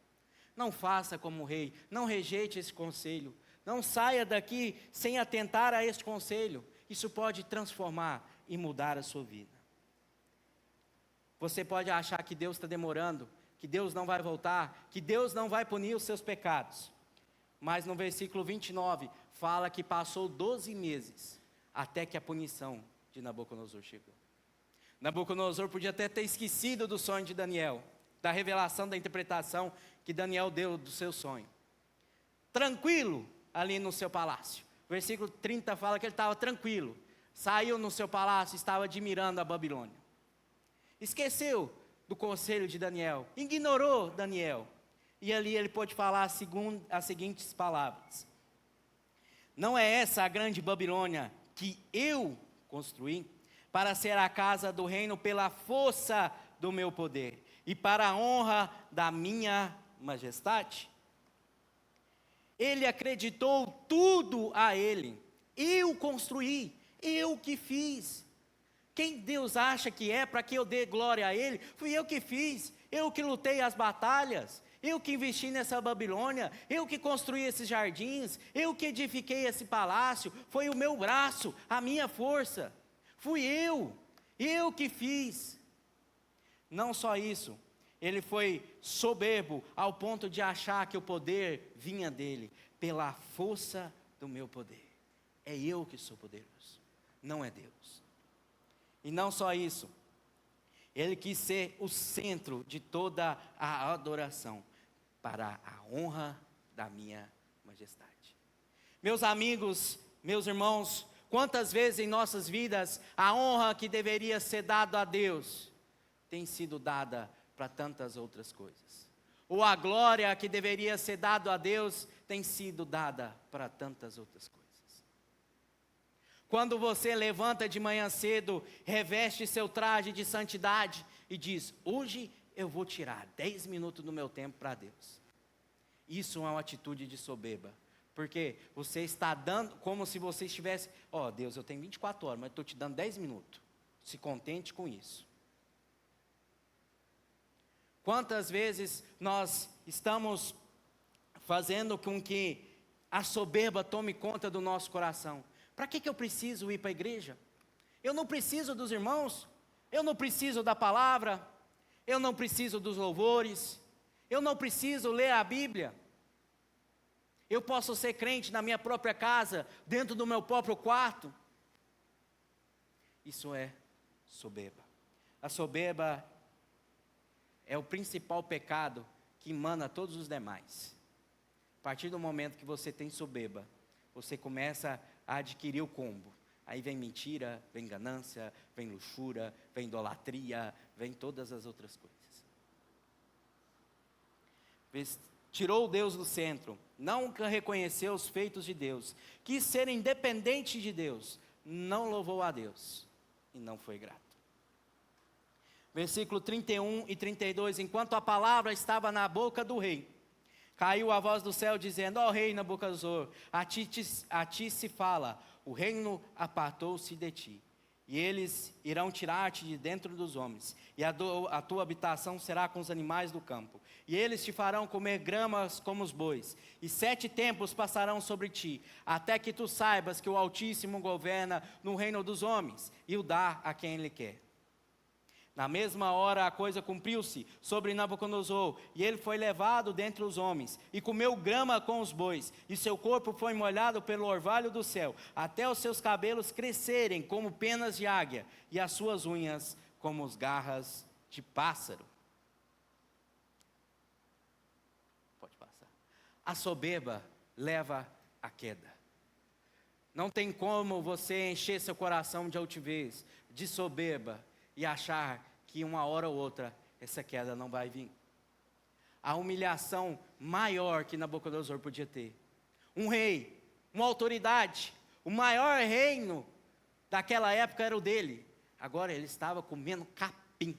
Não faça como rei, não rejeite esse conselho. Não saia daqui sem atentar a este conselho. Isso pode transformar e mudar a sua vida. Você pode achar que Deus está demorando, que Deus não vai voltar, que Deus não vai punir os seus pecados. Mas no versículo 29, fala que passou 12 meses até que a punição de Nabucodonosor chegou. Nabucodonosor podia até ter esquecido do sonho de Daniel, da revelação, da interpretação que Daniel deu do seu sonho. Tranquilo ali no seu palácio. Versículo 30 fala que ele estava tranquilo. Saiu no seu palácio, estava admirando a Babilônia. Esqueceu do conselho de Daniel, ignorou Daniel. E ali ele pôde falar as seguintes palavras: não é essa a grande Babilônia que eu construí, para ser a casa do reino pela força do meu poder, e para a honra da minha majestade? Ele acreditou tudo a ele. Eu construí, eu que fiz. Quem Deus acha que é para que eu dê glória a Ele? Fui eu que fiz, eu que lutei as batalhas, eu que investi nessa Babilônia, eu que construí esses jardins, eu que edifiquei esse palácio, foi o meu braço, a minha força, fui eu que fiz. Não só isso, ele foi soberbo ao ponto de achar que o poder vinha dele, pela força do meu poder. É eu que sou poderoso, não é Deus. E não só isso, ele quis ser o centro de toda a adoração, para a honra da minha majestade. Meus amigos, meus irmãos, quantas vezes em nossas vidas a honra que deveria ser dada a Deus tem sido dada para tantas outras coisas, ou a glória que deveria ser dada a Deus tem sido dada para tantas outras coisas. Quando você levanta de manhã cedo, reveste seu traje de santidade e diz: hoje eu vou tirar 10 minutos do meu tempo para Deus. Isso é uma atitude de soberba, porque você está dando, como se você estivesse: ó, Deus, eu tenho 24 horas, mas estou te dando 10 minutos, se contente com isso. Quantas vezes nós estamos fazendo com que a soberba tome conta do nosso coração? Para que eu preciso ir para a igreja? Eu não preciso dos irmãos, eu não preciso da palavra, eu não preciso dos louvores, eu não preciso ler a Bíblia. Eu posso ser crente na minha própria casa, dentro do meu próprio quarto. Isso é soberba. A soberba é o principal pecado que emana todos os demais. A partir do momento que você tem soberba, você começa a adquirir o combo. Aí vem mentira, vem ganância, vem luxúria, vem idolatria, vem todas as outras coisas. Tirou Deus do centro, nunca reconheceu os feitos de Deus, quis ser independente de Deus, não louvou a Deus e não foi grato. Versículo 31 e 32, enquanto a palavra estava na boca do rei, caiu a voz do céu dizendo: ó rei Nabucodonosor, a ti se fala, o reino apartou-se de ti, e eles irão tirar-te de dentro dos homens, e a tua habitação será com os animais do campo, e eles te farão comer gramas como os bois, e 7 tempos passarão sobre ti, até que tu saibas que o Altíssimo governa no reino dos homens, e o dá a quem ele quer. Na mesma hora a coisa cumpriu-se sobre Nabucodonosor, e ele foi levado dentre os homens, e comeu grama com os bois, e seu corpo foi molhado pelo orvalho do céu, até os seus cabelos crescerem como penas de águia, e as suas unhas como as garras de pássaro. Pode passar. A soberba leva à queda. Não tem como você encher seu coração de altivez, de soberba, e achar que uma hora ou outra essa queda não vai vir. A humilhação maior que Nabucodonosor podia ter. Um rei, uma autoridade, o maior reino daquela época era o dele. Agora ele estava comendo capim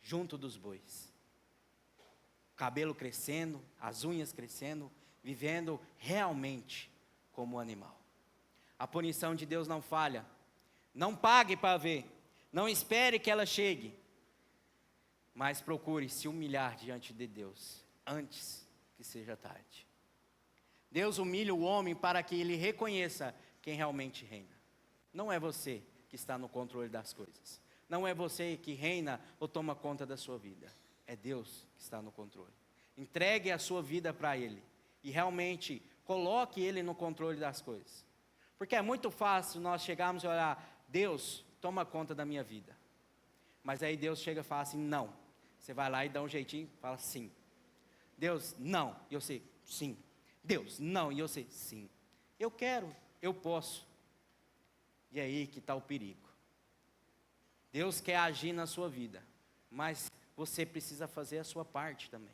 junto dos bois. O cabelo crescendo, as unhas crescendo, vivendo realmente como um animal. A punição de Deus não falha. Não pague para ver. Não espere que ela chegue, mas procure se humilhar diante de Deus, antes que seja tarde. Deus humilha o homem para que ele reconheça quem realmente reina. Não é você que está no controle das coisas. Não é você que reina ou toma conta da sua vida. é Deus que está no controle. Entregue a sua vida para Ele e realmente coloque Ele no controle das coisas. Porque é muito fácil nós chegarmos e olhar, Deus, toma conta da minha vida. Mas aí Deus chega e fala assim, não. Você vai lá e dá um jeitinho, fala sim. Deus, não. E eu sei, sim. Deus, não. E eu sei, sim. Eu quero, eu posso. E é aí que está o perigo. Deus quer agir na sua vida, mas você precisa fazer a sua parte também.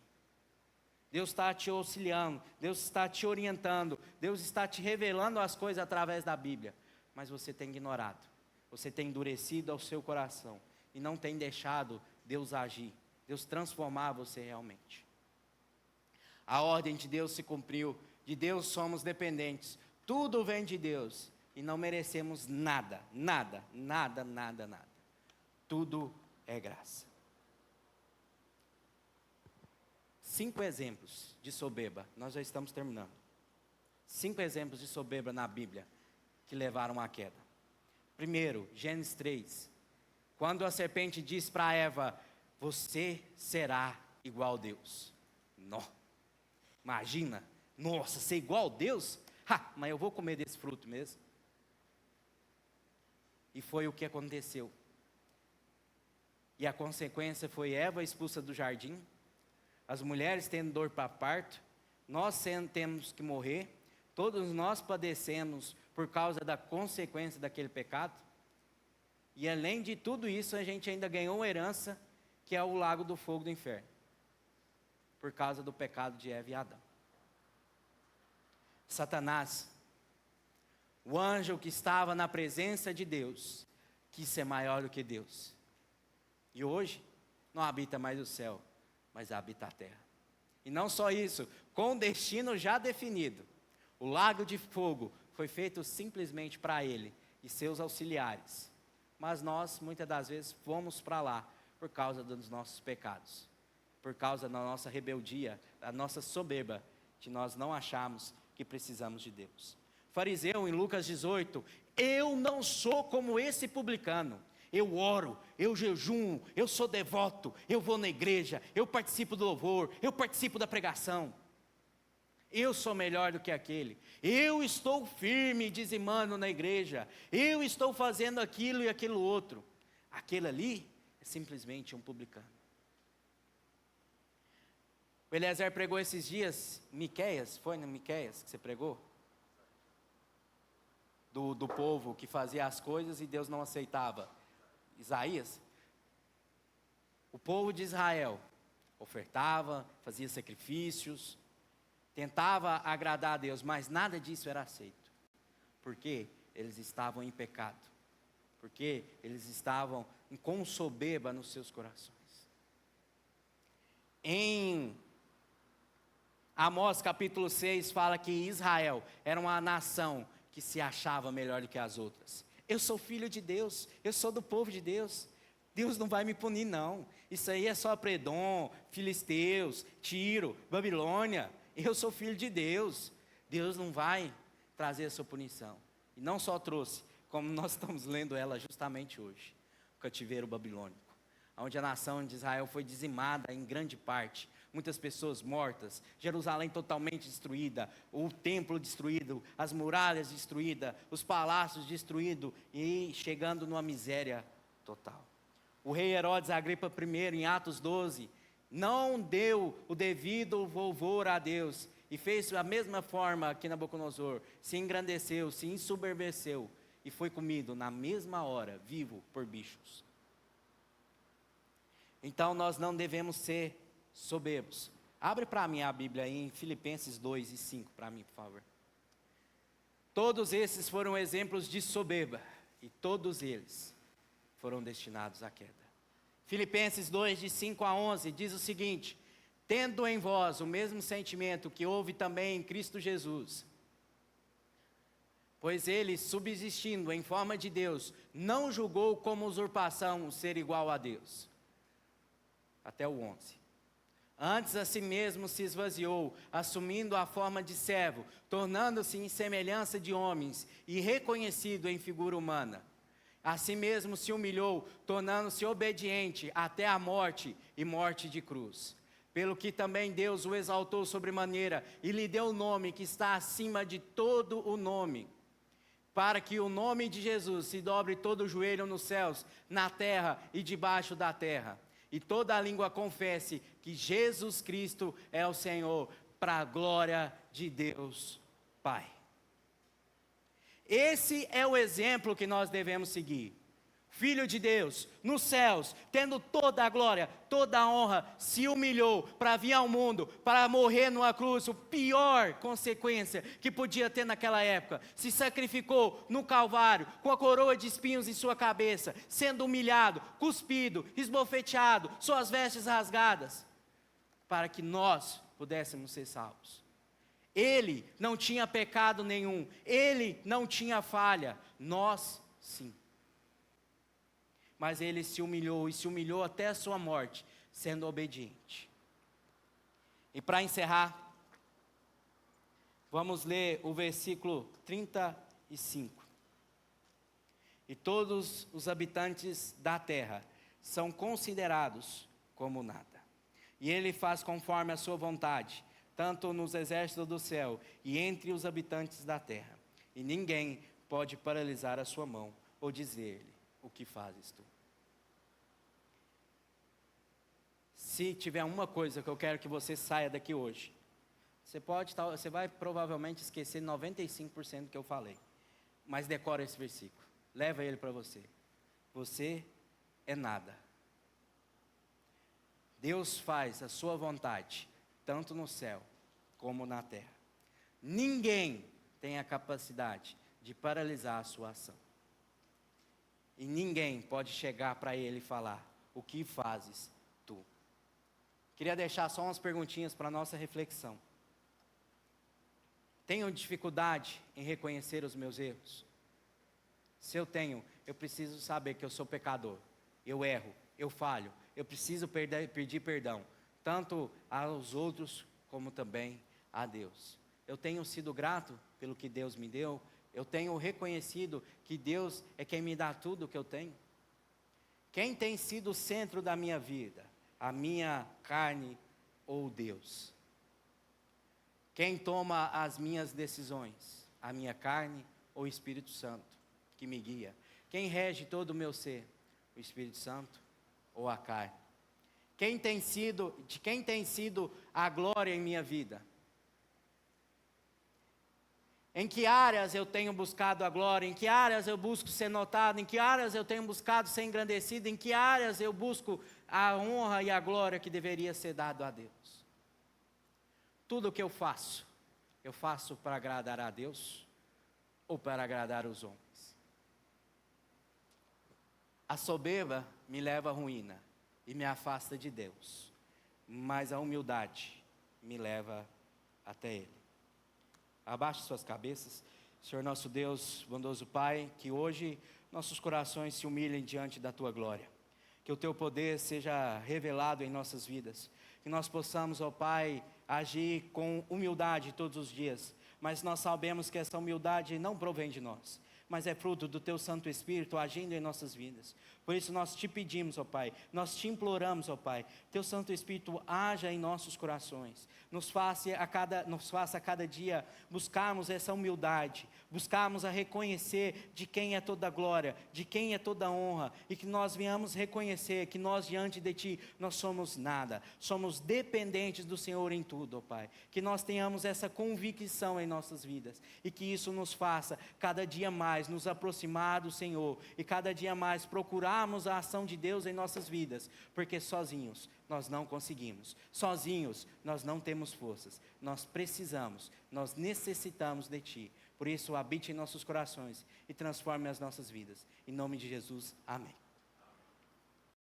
Deus está te auxiliando, Deus está te orientando, Deus está te revelando as coisas através da Bíblia, mas você tem ignorado, você tem endurecido ao seu coração e não tem deixado Deus agir, Deus transformar você realmente. A ordem de Deus se cumpriu, de Deus somos dependentes, tudo vem de Deus e não merecemos nada, nada, nada, nada, nada. Tudo é graça. 5 exemplos de soberba, nós já estamos terminando. 5 exemplos de soberba na Bíblia que levaram à queda. Primeiro, Gênesis 3. Quando a serpente diz para Eva, você será igual a Deus. Não. Imagina, nossa, ser igual a Deus? Mas eu vou comer desse fruto mesmo. E foi o que aconteceu. E a consequência foi Eva expulsa do jardim, as mulheres tendo dor para parto, nós temos que morrer, todos nós padecemos por causa da consequência daquele pecado. E além de tudo isso, a gente ainda ganhou uma herança, que é o lago do fogo do inferno, por causa do pecado de Eva e Adão. Satanás, o anjo que estava na presença de Deus, quis ser maior do que Deus. E hoje, não habita mais o céu, mas habita a terra. E não só isso, com o destino já definido. O lago de fogo foi feito simplesmente para ele e seus auxiliares. Mas nós, muitas das vezes, fomos para lá por causa dos nossos pecados. Por causa da nossa rebeldia, da nossa soberba, que nós não achamos que precisamos de Deus. Fariseu, em Lucas 18, eu não sou como esse publicano. Eu oro, eu jejuo, eu sou devoto, eu vou na igreja, eu participo do louvor, eu participo da pregação. Eu sou melhor do que aquele. Eu estou firme dizimando na igreja. Eu estou fazendo aquilo e aquilo outro. Aquele ali é simplesmente um publicano. O Eliezer pregou esses dias, Miqueias, foi na Miqueias que você pregou? Do povo que fazia as coisas e Deus não aceitava. Isaías, o povo de Israel ofertava, fazia sacrifícios, tentava agradar a Deus, mas nada disso era aceito, porque eles estavam em pecado, porque eles estavam com soberba nos seus corações. Em Amós capítulo 6 fala que Israel era uma nação que se achava melhor do que as outras. Eu sou filho de Deus, eu sou do povo de Deus, Deus não vai me punir não, isso aí é só Predom, Filisteus, Tiro, Babilônia, eu sou filho de Deus, Deus não vai trazer a sua punição. E não só trouxe, como nós estamos lendo ela justamente hoje, o cativeiro babilônico, onde a nação de Israel foi dizimada em grande parte, muitas pessoas mortas, Jerusalém totalmente destruída, o templo destruído, as muralhas destruídas, os palácios destruídos e chegando numa miséria total. O rei Herodes Agripa I, em Atos 12, não deu o devido louvor a Deus e fez a mesma forma que Nabucodonosor, se engrandeceu, se ensoberbeceu e foi comido na mesma hora, vivo por bichos. Então nós não devemos ser soberbos. Abre para mim a Bíblia aí em Filipenses 2 e 5 para mim, por favor. Todos esses foram exemplos de soberba e todos eles foram destinados à queda. Filipenses 2 de 5 a 11 diz o seguinte: tendo em vós o mesmo sentimento que houve também em Cristo Jesus, pois ele, subsistindo em forma de Deus, não julgou como usurpação ser igual a Deus. Até o 11. Antes a si mesmo se esvaziou, assumindo a forma de servo, tornando-se em semelhança de homens e reconhecido em figura humana. assim mesmo se humilhou, tornando-se obediente até a morte e morte de cruz. Pelo que também Deus o exaltou sobremaneira e lhe deu o nome que está acima de todo o nome, para que o nome de Jesus se dobre todo o joelho nos céus, na terra e debaixo da terra, e toda a língua confesse que Jesus Cristo é o Senhor, para a glória de Deus Pai. Esse é o exemplo que nós devemos seguir. Filho de Deus, nos céus, tendo toda a glória, toda a honra, se humilhou para vir ao mundo, para morrer numa cruz, a pior consequência que podia ter naquela época. Se sacrificou no Calvário, com a coroa de espinhos em sua cabeça, sendo humilhado, cuspido, esbofeteado, suas vestes rasgadas, para que nós pudéssemos ser salvos. Ele não tinha pecado nenhum, ele não tinha falha, nós sim. Mas ele se humilhou, e se humilhou até a sua morte, sendo obediente. E para encerrar, vamos ler o versículo 35. E todos os habitantes da terra são considerados como nada. E ele faz conforme a sua vontade, tanto nos exércitos do céu e entre os habitantes da terra. E ninguém pode paralisar a sua mão ou dizer-lhe: o que fazes tu? Se tiver uma coisa que eu quero que você saia daqui hoje, você vai provavelmente esquecer 95% do que eu falei, mas decora esse versículo, leva ele para você. Você é nada. Deus faz a sua vontade, tanto no céu como na terra. Ninguém tem a capacidade de paralisar a sua ação. E ninguém pode chegar para ele e falar: o que fazes tu? Queria deixar só umas perguntinhas para a nossa reflexão. Tenho dificuldade em reconhecer os meus erros? Se eu tenho, eu preciso saber que eu sou pecador. Eu erro, eu falho, eu preciso pedir perdão, tanto aos outros como também a Deus. Eu tenho sido grato pelo que Deus me deu. Eu tenho reconhecido que Deus é quem me dá tudo o que eu tenho. Quem tem sido o centro da minha vida? A minha carne ou Deus? Quem toma as minhas decisões? A minha carne ou o Espírito Santo que me guia? Quem rege todo o meu ser? O Espírito Santo ou a carne? De quem tem sido a glória em minha vida? Em que áreas eu tenho buscado a glória? Em que áreas eu busco ser notado? Em que áreas eu tenho buscado ser engrandecido? Em que áreas eu busco a honra e a glória que deveria ser dado a Deus? Tudo o que eu faço para agradar a Deus ou para agradar os homens? A soberba me leva à ruína e me afasta de Deus, mas a humildade me leva até Ele. Abaixe suas cabeças. Senhor nosso Deus, bondoso Pai, que hoje nossos corações se humilhem diante da Tua glória. Que o Teu poder seja revelado em nossas vidas. Que nós possamos, ó Pai, agir com humildade todos os dias. Mas nós sabemos que essa humildade não provém de nós, mas é fruto do Teu Santo Espírito agindo em nossas vidas. Por isso nós te pedimos, ó Pai, nós te imploramos, ó Pai, Teu Santo Espírito haja em nossos corações. Nos faça a cada dia buscarmos essa humildade, buscarmos a reconhecer de quem é toda a glória, de quem é toda a honra, e que nós venhamos reconhecer que nós diante de Ti, nós somos nada, somos dependentes do Senhor em tudo, ó Pai. Que nós tenhamos essa convicção em nossas vidas, e que isso nos faça cada dia mais nos aproximar do Senhor, e cada dia mais procurarmos a ação de Deus em nossas vidas, porque sozinhos nós não conseguimos, sozinhos nós não temos forças, nós precisamos, nós necessitamos de Ti. Por isso habite em nossos corações e transforme as nossas vidas, em nome de Jesus, amém.